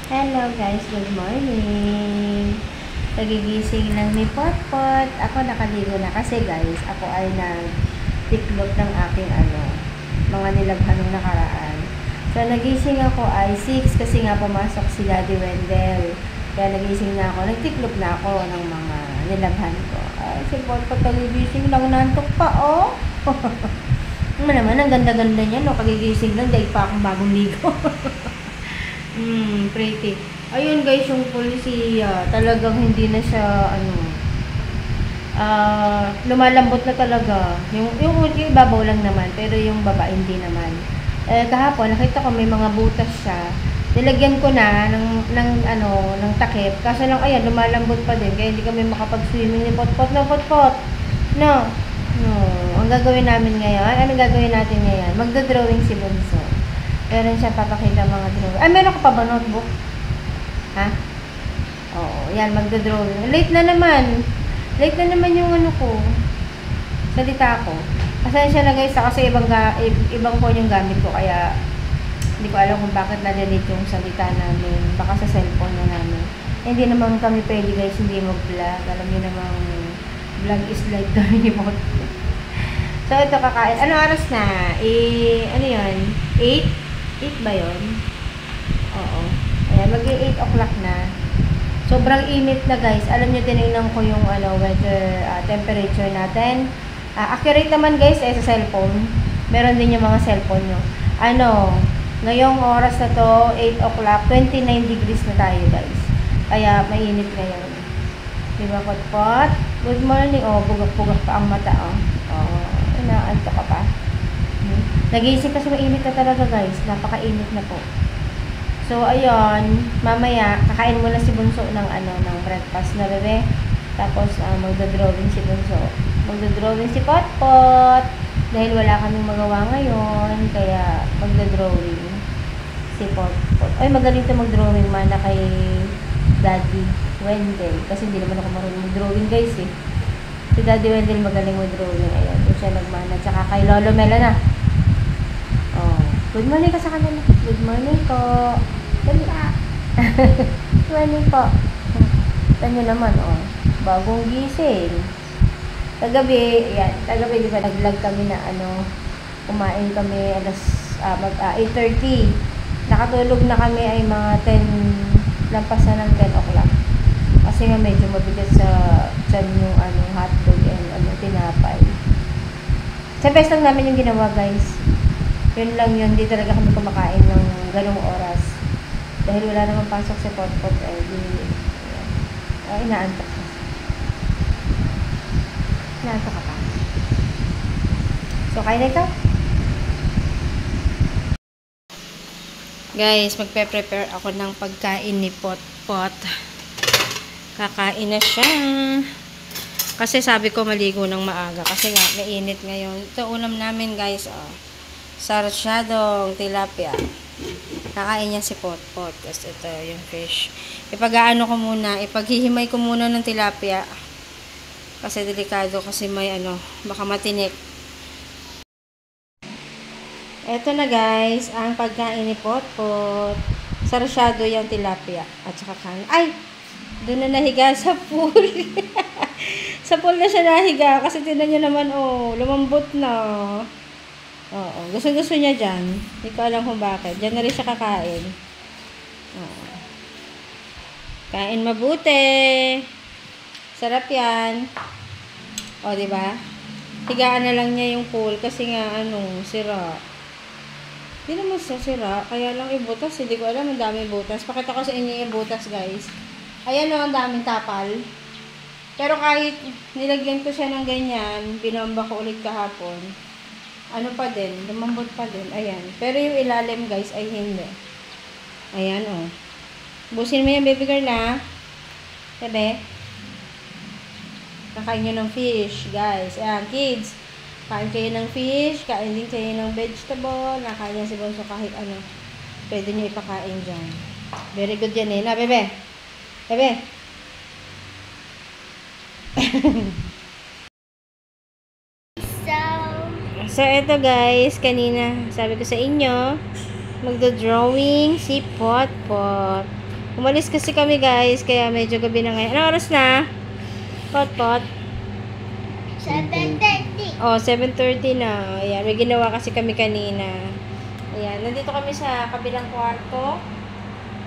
Hello guys, good morning. Nagigising lang ni Potpot. Ako nakaligo na kasi guys, ako ay nag-tiklop ng aking mga nilabhan ng nakaraan. So nagising ako ay 6 kasi nga pumasok si Daddy Wendell. Kaya nagising na ako, nagtiklop na ako ng mga nilabhan ko. Ay, si Potpot nagigising lang, nantok pa oh. Ano naman, ang ganda-ganda niya, no? Kagigising lang, dahil pa akong bagong ligo. Pretty. Ayun guys, yung polisiya, talagang hindi na siya, lumalambot na talaga. Yung ibabaw lang naman, pero yung baba hindi naman. Kahapon, nakita ko may mga butas siya. Nilagyan ko na ng takip. Kaso lang, ayan, lumalambot pa din. Kaya hindi kami makapag-swimming ni Potpot. No, Potpot. No. No. Ang gagawin namin ngayon, ano gagawin natin ngayon? Magdodrawing si Bunso. Meron siya papakita mga drawing. Ay, meron ka pa ba notebook? Ha? Oo, yan, magdodrawing. Late na naman. Late na naman yung ko. Salita ko. Pasensya na guys, kasi ibang phone yung gamit ko, kaya hindi ko alam kung bakit na-delete yung salita namin. Baka sa cellphone na namin. Hindi naman kami pwede guys, hindi mag-vlog. Alam niyo namang vlog is like kami ni Pot. So, ito kakain. Ano oras na? Ano yun? 8? 8 ba yun? Oo. Ayan, mag-8 o'clock na. Sobrang init na guys. Alam nyo, tinignan ko yung weather temperature natin. Accurate naman guys sa cellphone. Meron din yung mga cellphone nyo. Ngayong oras na to, 8 o'clock, 29 degrees na tayo guys. Kaya mainit ngayon. Diba, Potpot? Good morning. Oh, bugak-bugak pa ang mata. Naanto ka pa. Nagising kasi mainit na talaga guys. Napakainit na po. So, ayun. Mamaya, kakain muna si Bunso ng breakfast na bebe. Tapos, magdodrawing si Bunso. Magdodrawing si Potpot. Dahil wala kaming magawa ngayon. Kaya, magdodrawing si Potpot. Ay, magaling ito magdrawing mana kay Daddy Wendell. Kasi hindi naman ako marunong mag-drawing guys eh. Si Daddy Wendell magaling mag-drawing. Ayan, doon siya nagmana. Tsaka kay Lolo Mela na. Oh, good morning ka sa kanila. Good morning po. Dali ka. Good morning po. Tanyo naman, oh. Bagong gising. Kagabi, ayan. Kagabi, di ba, nag-vlog kami na kumain kami alas 8:30. Nakatulog na kami ay mga 10, lampas na ng 10 o'clock. Kasi nga medyo mabigat sa tiyan yung hotdog and tinapay. Sa best lang namin yung ginawa guys. Yun lang yun, hindi talaga kami kumakain ng ganong oras. Dahil wala namang pasok si Potpot inaantok ka. Inaantok ka pa. So, kain na ito. Guys, magpe-prepare ako ng pagkain ni Potpot. Kakain na siya. Kasi sabi ko maligo ng maaga. Kasi nga, mainit ngayon. Ito ulam namin guys. Sarsyadong tilapia. Kakain niya si Potpot. Tapos ito yung fish. Ipag-aano ko muna. Ipaghihimay ko muna ng tilapia. Kasi delikado. Kasi may baka matinik. Ito na guys. Ang pagkain ni Potpot. Sarsyado yung tilapia. At saka kanin. Ay! Doon na nahiga sa pool. Sa pool na siya nahiga. Kasi tinan nyo naman, lumambot na. Oo. Gusto niya dyan. Hindi ko alam kung bakit. Dyan na rin siya kakain. Oo. Kain mabuti. Sarap yan. O, diba? Higaan na lang niya yung pool. Kasi nga, sira. Hindi naman sira. Kaya lang ibutas. Hindi ko alam. Ang dami butas. Pakita ko sa inyo yung butas, guys. Ayan ang daming tapal. Pero kahit nilagyan ko siya ng ganyan, binomba ko ulit kahapon, pa din, lumambot pa din. Ayan. Pero yung ilalim guys ay hindi. Ayan Busin mo yung baby girl na. Bebe. Kakain nyo ng fish guys. Ayan, kids. Kain kayo ng fish, kain din kayo ng vegetable, nakain niya si Bonso kahit pwede nyo ipakain dyan. Very good yan na bebe. Bebe. So, ito guys, kanina sabi ko sa inyo, magdo-drawing si Potpot. Umalis kasi kami guys, kaya medyo gabi na ngayon. Ano oras na? Pot. 7:30. Oh, 7:30 na. Ayan, may ginawa kasi kami kanina. Ayan, nandito kami sa kabilang kwarto.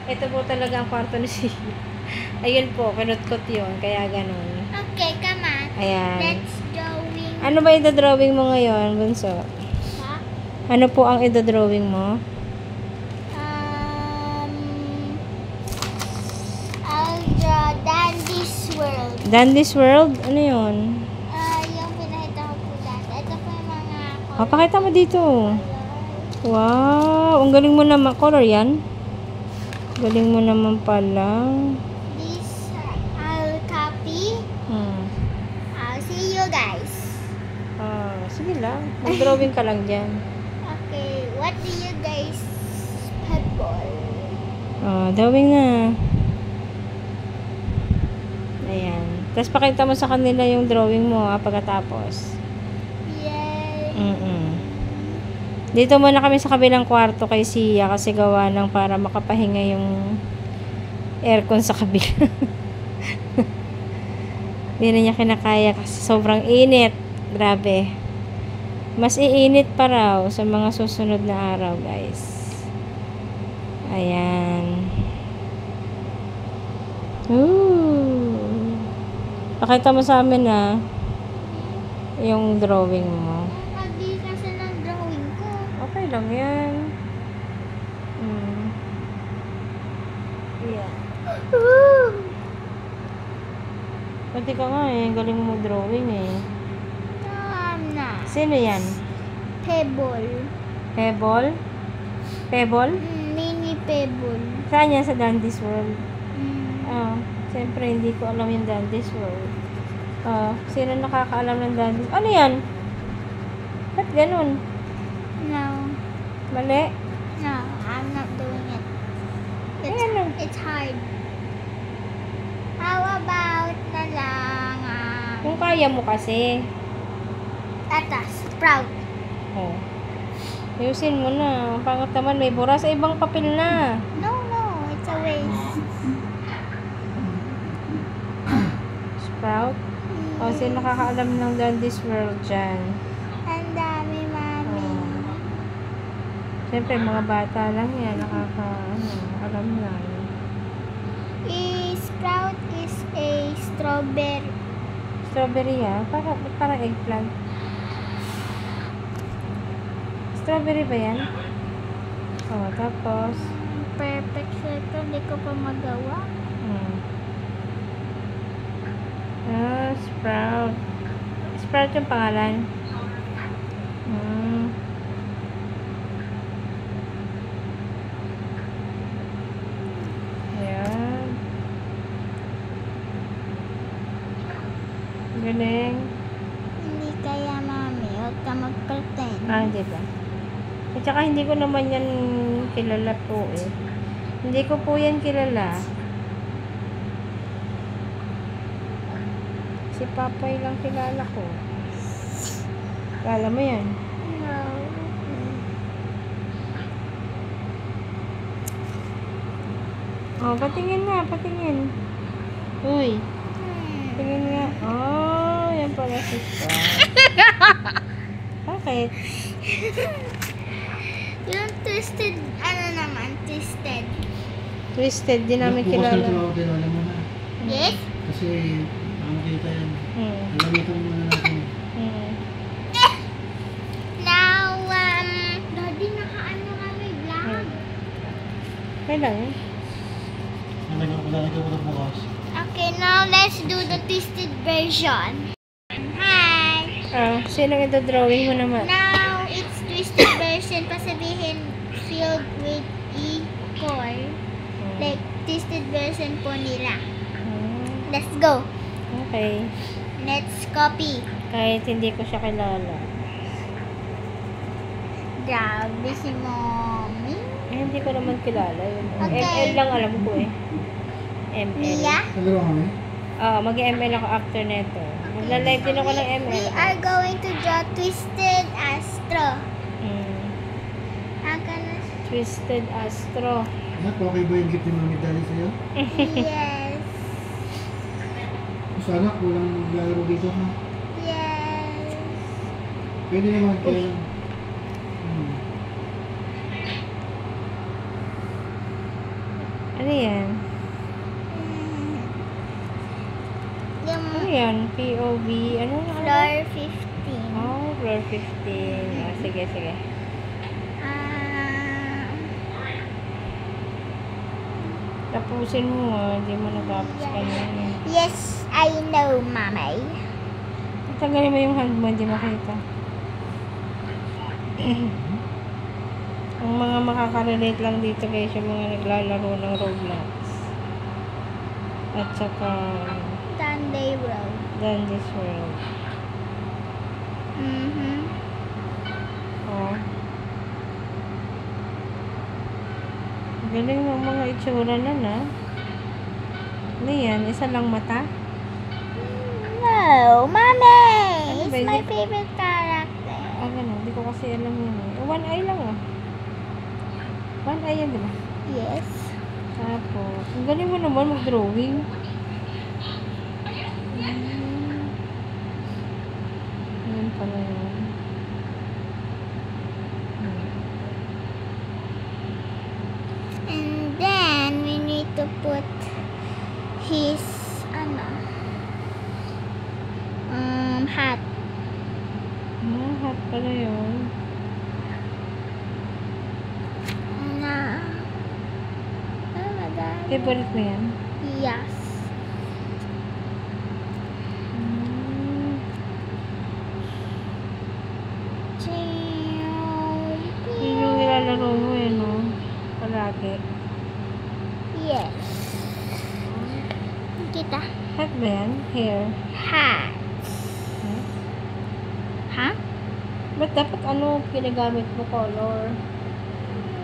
Ito po talaga ang kwarto ni si. Ayun po, kinutkot yun. Kaya ganun. Okay, come on. Ayan. Let's drawing. Ano ba i-drawing mo ngayon, Bunso? Ha? Ano po ang i-drawing mo? I'll draw Dandy's World. Dandy's World? Ano yun? Yung pinakita ko po dati. Ito po yung mga Oh, pakita mo dito. color. Wow, ang galing mo naman. Color yan? Galing mo naman pala. This, I'll copy. I'll see you guys. Sige lang. Mag-drawing ka lang dyan. Okay, what do you guys pebble? Drawing na. Ayan. Tapos pakita mo sa kanila yung drawing mo pagkatapos. Yay. Dito muna kami sa kabilang kwarto kay Sia kasi gawa ng para makapahinga yung aircon sa kabila. Hindi na niya kinakaya kasi sobrang init. Grabe. Mas iinit pa raw sa mga susunod na araw, guys. Ayan. Ooh. Pakita mo sa amin yung drawing mo. Hindi kasi ng drawing ko. Okay lang yan. Yeah. Pati ka nga galing mo drawing No, I'm not. Sino yan? Pebble. Pebble? Pebble? Mini pebble. Saan yan sa Dandy's World? Mm. Siyempre hindi ko alam yung Dandy's World. Sino nakakaalam ng Dandy's? Ano yan? Ba't ganun? No. Mali? No, I'm not doing it. Ano? It's hard. How about na lang, Kung kaya mo kasi. sprout. Ayusin mo na. Ang pangat naman may bura sa ibang papel na. No, it's a waste. Sprout? Sino nakakaalam ng Dandy's World dyan? Ang dami, mami. Siyempre, mga bata lang yan. Alam lang. Sprout is a strawberry. Strawberry parang eggplant. Strawberry ba yan? Tapos Perfect circle. Hindi ko pa magawa. Sprout. Sprout yung pangalan. Ayan. Galing. Hindi kaya, mami. Huwag ka mag-pretend. Di ba? At saka hindi ko naman yan kilala po Hindi ko po yan kilala. Si Papay lang kilala ko. Kala mo yan? No. Patingin nga, patingin. Uy, tingin nga. Yan pala si Sprout. Bakit? Yung twisted, twisted. Twisted, di namin kilala. Alam mo na. Yes? Kasi, makikita yan. Alam ito muna natin. Now, Daddy, nakaano kami vlog. Okay lang eh. Lalagyan ko na bukas. Okay, now let's do the twisted version. Hi! Sino ito-drawing mo naman? Now, it's twisted version. Pasabihin, filled with e-core. Like, twisted version po nila. Let's go. Okay. Let's copy. Kahit hindi ko siya kilala. Grabe si mommy. Hindi ko naman kilala yun. Okay. ML lang alam ko ML. Mia? Nagalawa kami? Mag-ML ako after neto. Magla-live din ako ng ML. We are going to draw Twisted Astro. Twisted Astro. Anak, okay ba yung gift ni Mami Dali sa'yo? Yes. Sana kulang maglalaro dito ha. Yes. Pwede naman kaya. Ano yan? Yung Ano yan? POV? Ano? floor 15. Oh, floor 15. Ah, sige, sige. Tapusin mo hindi mo natapos kanina. Yes, I know, Mommy. Tanggalin mo yung hand mo, hindi makita. Ang mga makaka-relate lang dito guys, yung mga naglalaro ng Roblox. At saka Sunday Road. Dandy's World. Oh. Galing ng mga itsura na na. Ano yan? Isa lang mata? No, Mommy! Ano ba It's yun? my favorite character. Ah, ganun. Hindi ko kasi alam yun eh. One eye lang ah. One eye yan, diba? Yes. Tapos, ang galing mo naman mag-drawing. Ayan pala yun. And then, we need to put his, hat. Hat pala yun. Na. Madami. Favorite mo yan? Yes. Yun yung nilalaro mo eh, no? Palagi. Yes. Kita. Hat ba yan? Hair. Hat. Huh? Ha? Ba't dapat ano ginagamit mo color?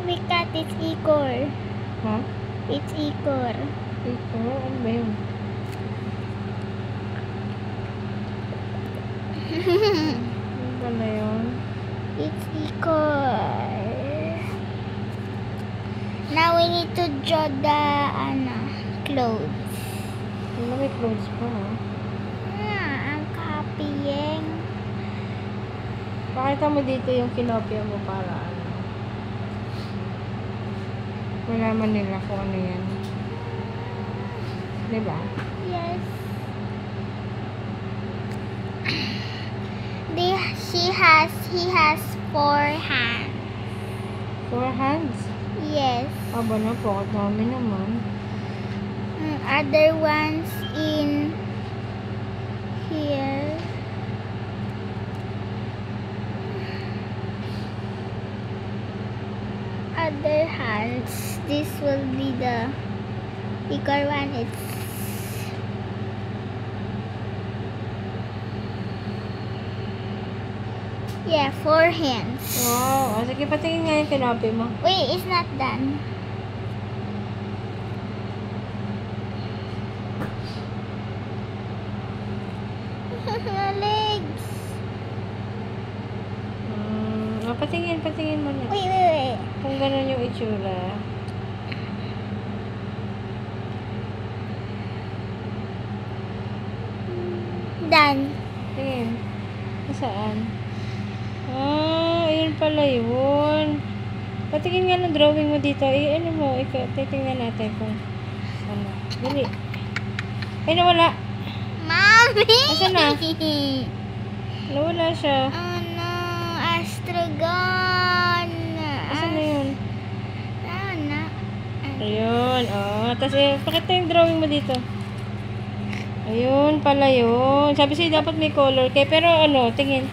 Because it's Igor. Ha? It's Igor. Ito? Ano ba yun? Ano pala yun? It's Igor. Now we need to draw the clothes. May clothes pa ha? I'm copying. Pakita mo dito yung kinopya mo para ano. Malaman nila kung ano yan. Diba? Yes. He has 4 hands. 4 hands? Yes. Aba na po, dami naman. Other ones in here. Other hands. This will be the bigger one. It's yeah, 4 hands. Wow. O, sige, patingin nga yung kinopya mo. Wait, it's not done. Legs. Patingin mo na. Wait. Kung gano'n yung itsura. Done. Tingin. Saan? Ah, ayun pala yun. Patingin nga ng drawing mo dito. Ano mo, titingnan natin kung ano. Dali. Ay, nawala. Mommy! Asan na? Nawala siya. Ano? Astrogon. Asan na yun? Ano? Ayun, oh. Tapos, pakita yung drawing mo dito. Ayun pala yun. Sabi sa'yo, dapat may color. Kaya, pero ano, tingin.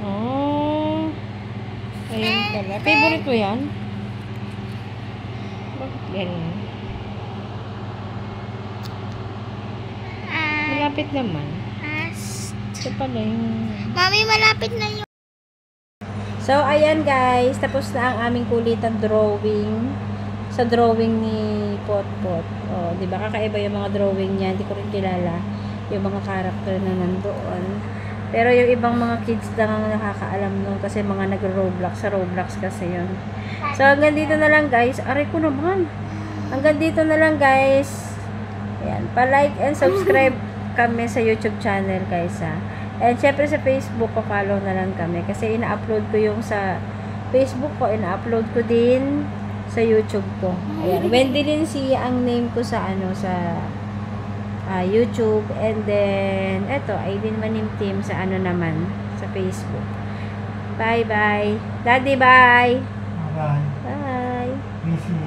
Oh. Ayun pala. Favorite mo yan? Bakit ganun? Malapit naman. Ito pala yung... Mami, malapit na yung... So, ayan guys. Tapos na ang aming kulitan drawing. Sa drawing ni Potpot. O, di ba? Kakaiba yung mga drawing niya. Hindi ko rin kilala yung mga character na nandoon. Pero yung ibang mga kids lang ang nakakaalam nun kasi mga nag-Roblox. Sa Roblox kasi yun. So, hanggang dito na lang guys. Aray ko naman. Hanggang dito na lang guys. Ayan. Pa-like and subscribe kami sa YouTube channel guys ha. And syempre sa Facebook, pa-follow na lang kami. Kasi ina-upload ko yung sa Facebook ko. Ina-upload ko din sa YouTube ko. Ayan. Wendy Lindsay ang name ko sa sa YouTube. And then, eto, Aileen Manim Team sa naman, sa Facebook. Bye-bye. Daddy, bye! Bye. Bye! Miss you.